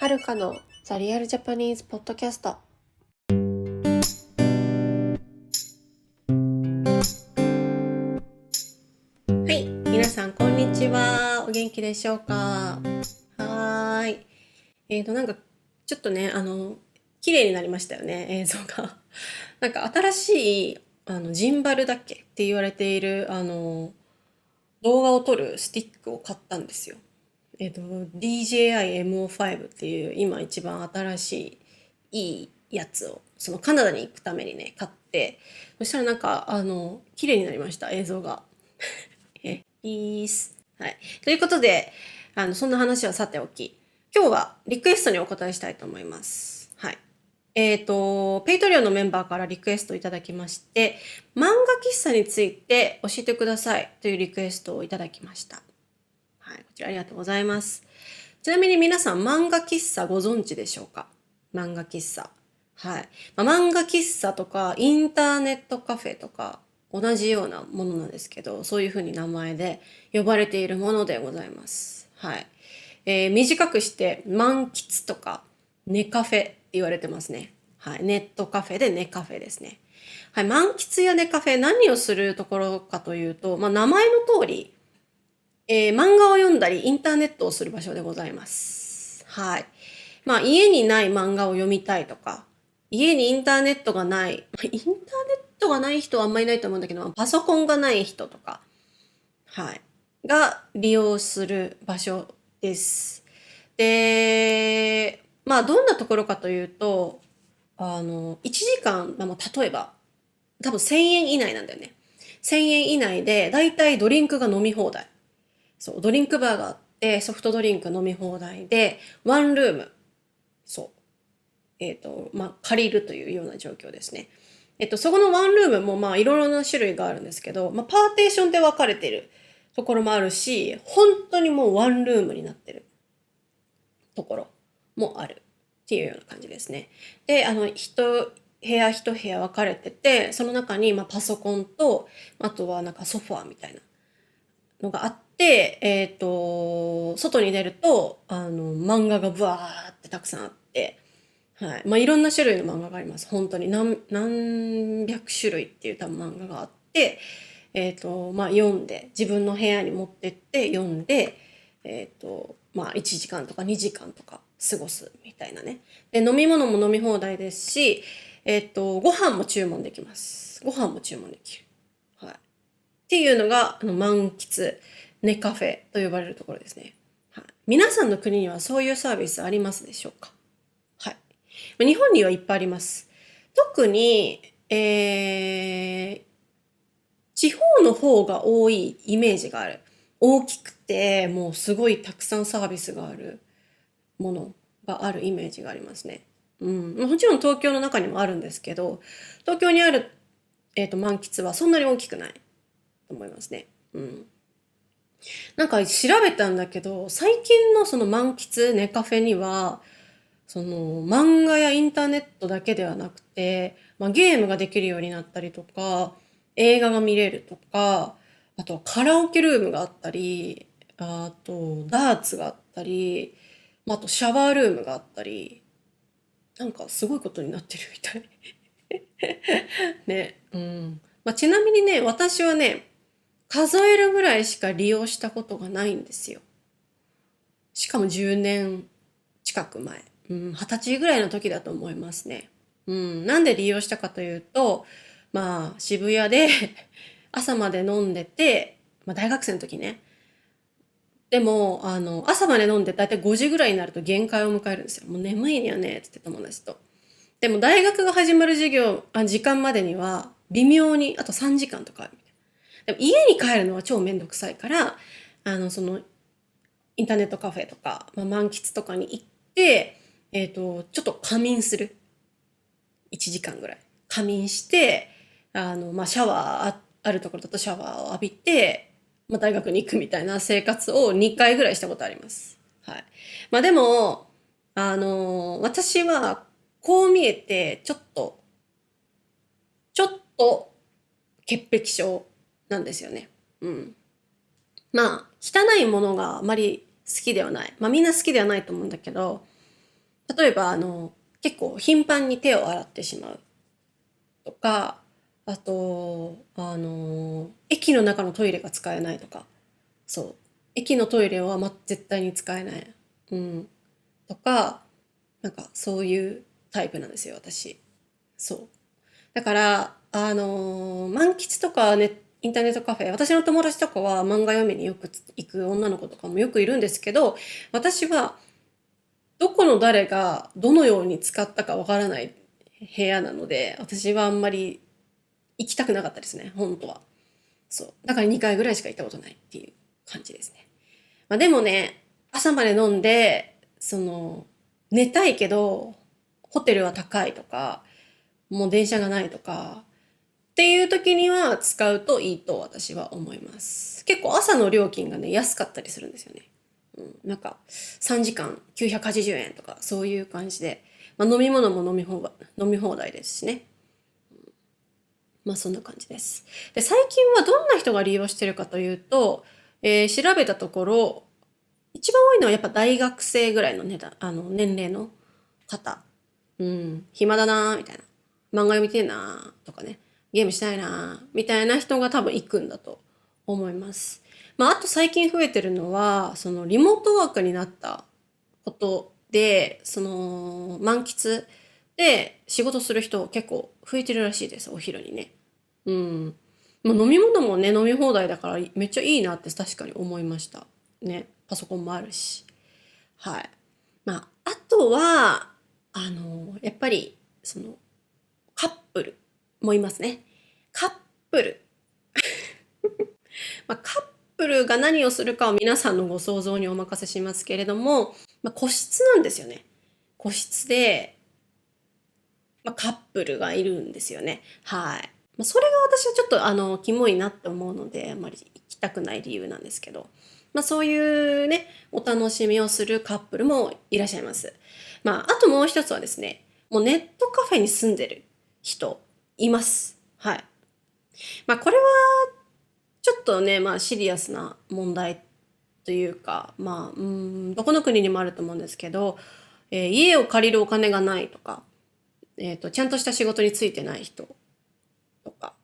はるかのザリアルジャパニーズポッドキャスト。はい、皆さんこんにちは。お元気でしょうか？はーい。なんかちょっとね、綺麗になりましたよね、映像が。なんか新しいジンバルだっけって言われている動画を撮るスティックを買ったんですよ。DJI MO5 っていう今一番新しいいいやつをそのカナダに行くためにね買って、そしたらなんか綺麗になりました、映像が。ピース。はい。ということで、そんな話はさておき、今日はリクエストにお答えしたいと思います。はい。ペイトリオンのメンバーからリクエストをいただきまして、漫画喫茶について教えてくださいというリクエストをいただきました。はい、こちらありがとうございます。ちなみに皆さん、漫画喫茶ご存知でしょうか？漫画喫茶。はい。漫画喫茶とか、インターネットカフェとか、同じようなものなんですけど、そういうふうに名前で呼ばれているものでございます。はい。短くして、満喫とか、ネカフェって言われてますね。はい。ネットカフェでネカフェですね。はい。満喫やネカフェ、何をするところかというと、名前の通り、漫画を読んだりインターネットをする場所でございます。はい。家にない漫画を読みたいとか、家にインターネットがない、インターネットがない人はあんまりいないと思うんだけど、パソコンがない人とか、はい。が利用する場所です。で、どんなところかというと、1時間、例えば、多分1000円以内なんだよね。1000円以内で、だいたいドリンクが飲み放題。そう、ドリンクバーがあって、ソフトドリンク飲み放題で、ワンルーム、そう、借りるというような状況ですね。そこのワンルームもいろいろな種類があるんですけど、パーテーションで分かれてるところもあるし、本当にもうワンルームになってるところもあるっていうような感じですね。で、部屋一部屋分かれてて、その中にパソコンと、あとはなんかソファーみたいなのがあって、外に出ると、漫画がブワーってたくさんあって、はい。いろんな種類の漫画があります。本当に何百種類っていう多分漫画があって、読んで、自分の部屋に持ってって読んで、1時間とか2時間とか過ごすみたいなね。で、飲み物も飲み放題ですし、ご飯も注文できます。ご飯も注文できる。はい。っていうのが、満喫、ネカフェと呼ばれるところですね。はい。皆さんの国にはそういうサービスありますでしょうか？はい。日本にはいっぱいあります。特に、地方の方が多いイメージがある。大きくて、もうすごいたくさんサービスがあるものがあるイメージがありますね。うん。もちろん東京の中にもあるんですけど、東京にある、満喫はそんなに大きくないと思いますね。うん。なんか調べたんだけど、最近のその満喫ネカフェには、その漫画やインターネットだけではなくて、ゲームができるようになったりとか、映画が見れるとか、あとはカラオケルームがあったり、あとダーツがあったり、あとシャワールームがあったり、なんかすごいことになってるみたい。ね。うん。ちなみにね、私はね、数えるぐらいしか利用したことがないんですよ。しかも10年近く前。うん、20歳ぐらいの時だと思いますね。うん、なんで利用したかというと、渋谷で朝まで飲んでて、大学生の時ね。でも、朝まで飲んでだいたい5時ぐらいになると限界を迎えるんですよ。もう眠いんやね、つって友達と。でも大学が始まる時間までには、微妙に、あと3時間とかあるみたいな。でも家に帰るのは超めんどくさいから、インターネットカフェとか、満喫とかに行って、ちょっと仮眠する。1時間ぐらい。仮眠して、シャワーあるところだとシャワーを浴びて、大学に行くみたいな生活を2回ぐらいしたことあります。はい。でも、私は、こう見えて、ちょっと、潔癖症なんですよね。うん。汚いものがあまり好きではない。みんな好きではないと思うんだけど、例えば結構頻繁に手を洗ってしまうとか、あと駅の中のトイレが使えないとか、そう駅のトイレは、絶対に使えない、とか、なんかそういうタイプなんですよ私。そうだから、満喫とかね、インターネットカフェ、私の友達とかは漫画読みによく行く女の子とかもよくいるんですけど、私はどこの誰がどのように使ったかわからない部屋なので、私はあんまり行きたくなかったですね、本当は。そう。だから2回ぐらいしか行ったことないっていう感じですね。でもね、朝まで飲んで、寝たいけど、ホテルは高いとか、もう電車がないとか、っていう時には使うといいと私は思います。結構朝の料金がね、安かったりするんですよね。なんか3時間980円とかそういう感じで、飲み物も飲み放題ですしね。そんな感じです。で、最近はどんな人が利用してるかというと、調べたところ、一番多いのはやっぱ大学生ぐらいの年齢の方。暇だなーみたいな。漫画読みてえなーとかね。ゲームしたいなーみたいな人が多分行くんだと思います。あと最近増えてるのは、リモートワークになったことで、満喫で仕事する人結構増えてるらしいです、お昼にね。うん。飲み物もね、飲み放題だからめっちゃいいなって確かに思いました。ね。パソコンもあるし。はい。あとは、やっぱり、カップルもいますね。カップル。カップルが何をするかは皆さんのご想像にお任せしますけれども、個室なんですよね。個室で、カップルがいるんですよね。はい。それが私はちょっとキモいなって思うので、あんまり行きたくない理由なんですけど、そういうね、お楽しみをするカップルもいらっしゃいます。あともう一つはですね、もうネットカフェに住んでる人います。はい。これはちょっとね、シリアスな問題というか、どこの国にもあると思うんですけど、家を借りるお金がないとか、ちゃんとした仕事についてない人とか、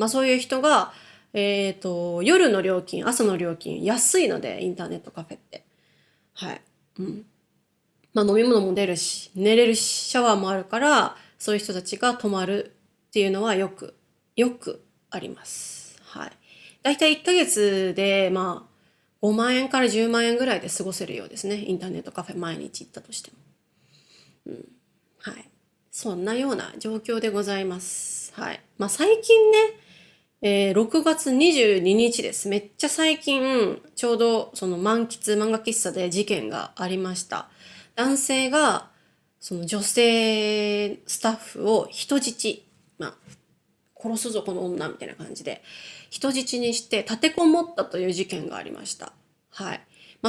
そういう人が、夜の料金、朝の料金、安いので、インターネットカフェって。はい。うん。飲み物も出るし、寝れるし、シャワーもあるから、そういう人たちが泊まるっていうのはよくあります。はい。だいたい1ヶ月で、5万円から10万円ぐらいで過ごせるようですね。インターネットカフェ毎日行ったとしても。はい。そんなような状況でございます。はい。最近ね、6月22日です。めっちゃ最近、ちょうどその満喫漫画喫茶で事件がありました。男性が、その女性スタッフを人質、殺すぞこの女みたいな感じで、人質にして立てこもったという事件がありました。はい。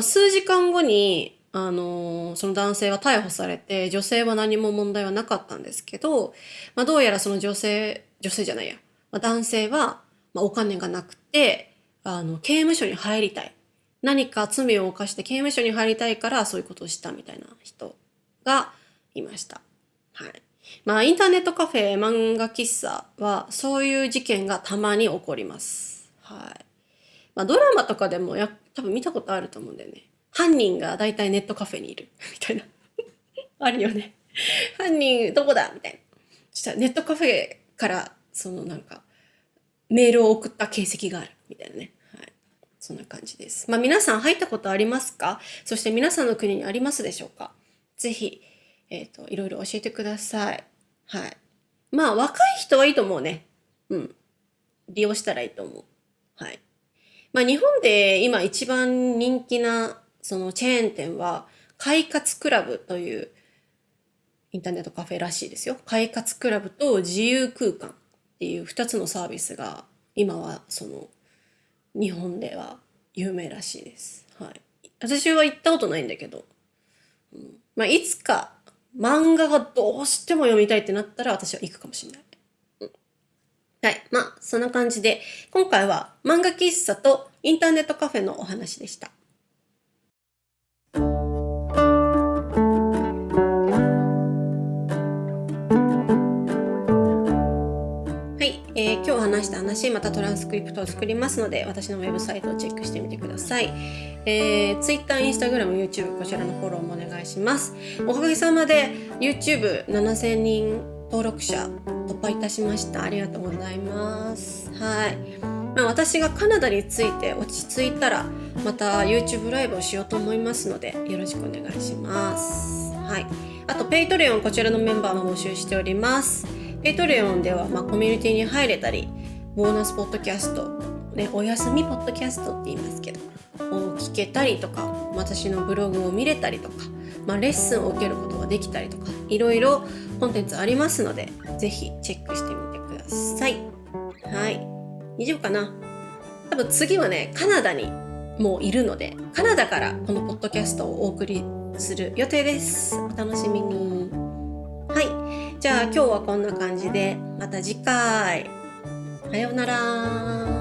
数時間後に、その男性は逮捕されて、女性は何も問題はなかったんですけど、どうやらその女性じゃないや、男性は、お金がなくて、刑務所に入りたい。何か罪を犯して刑務所に入りたいからそういうことをしたみたいな人がいました。はい。インターネットカフェ、漫画喫茶は、そういう事件がたまに起こります。はい。ドラマとかでも多分見たことあると思うんだよね。犯人が大体ネットカフェにいる。みたいな。あるよね。犯人どこだみたいな。そしたらネットカフェから、メールを送った形跡がある。みたいなね。はい。そんな感じです。皆さん入ったことありますか？そして皆さんの国にありますでしょうか？ぜひ、いろいろ教えてください。はい。若い人はいいと思うね。うん。利用したらいいと思う。はい。日本で今一番人気な、そのチェーン店は、快活クラブというインターネットカフェらしいですよ。快活クラブと自由空間っていう2つのサービスが、今は日本では有名らしいです。はい。私は行ったことないんだけど、いつか漫画がどうしても読みたいってなったら私は行くかもしれない。はい。そんな感じで、今回は漫画喫茶とインターネットカフェのお話でした。今日話した話またトランスクリプトを作りますので、私のウェブサイトをチェックしてみてください。Twitter、Instagram、YouTube こちらのフォローもお願いします。おかげさまで YouTube7000 人登録者突破いたしました。ありがとうございます。はい。私がカナダについて落ち着いたらまた YouTube ライブをしようと思いますので、よろしくお願いします。はい。あと Patreon こちらのメンバーも募集しております。Patreon ではコミュニティに入れたり、ボーナスポッドキャスト、お休みポッドキャストって言いますけどを聞けたりとか、私のブログを見れたりとか、レッスンを受けることができたりとか、いろいろコンテンツありますので、ぜひチェックしてみてください。はい。以上かな。多分次はね、カナダにもういるので、カナダからこのポッドキャストをお送りする予定です。お楽しみに。はい。じゃあ今日はこんな感じで、また次回。さようなら。